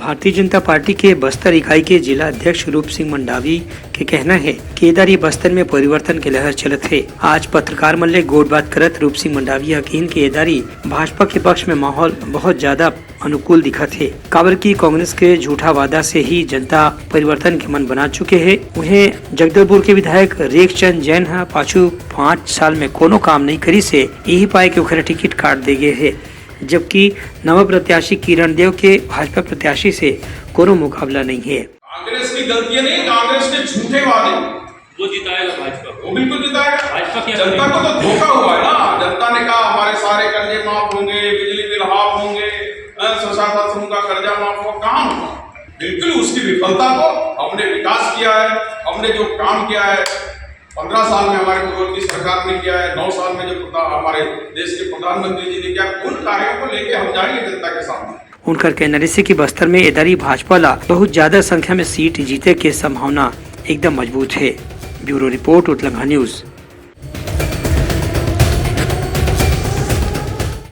Bharatiya Janata party के बस्तर इकाई के जिला अध्यक्ष रूप सिंह मंडावी के कहना है कि इधर बस्तर में परिवर्तन के लहर चलत है। आज पत्रकार मन ले गोट बात करत रूप सिंह मंडावी यकीन के इधरी भाजपा के पक्ष में माहौल बहुत ज्यादा अनुकूल दिखत है। काबर की कांग्रेस के झूठा वादा से ही जनता परिवर्तन के मन बना चुके हैं। उन्हें जगदलपुर के विधायक रेखचंद जैन पाछू 5 साल में कोनो काम नहीं करी से यही पाए के ओखरे टिकट काट दे गए है, जबकि नव प्रत्याशी किरण देव के भाजपा प्रत्याशी से कोनो मुकाबला नहीं है। कांग्रेस की गलती नहीं, कांग्रेस के झूठे वादे वो जिताएगा भाजपा, वो बिल्कुल जिताएगा। भाजपा की जनता को तो धोखा हुआ है ना। जनता ने कहा हमारे सारे कर्जे माफ होंगे, बिजली बिल हाफ होंगे, स्वशासन समूह का कर्जा माफ होगा। कहाँ हुआ? बिल्कुल उसकी विफलता को हमने विकास किया है। हमने जो काम किया है 15 साल में हमारे पूर्व की सरकार ने किया है, 9 साल में जो हमारे देश के प्रधानमंत्री जी ने किया, उन कार्यों को लेके हम जाएंगे जनता के सामने। उनका कहना है कि बस्तर में इधरी भाजपा ला बहुत ज्यादा संख्या में सीट जीते के संभावना एकदम मजबूत है। ब्यूरो रिपोर्ट उत्तलंगा न्यूज।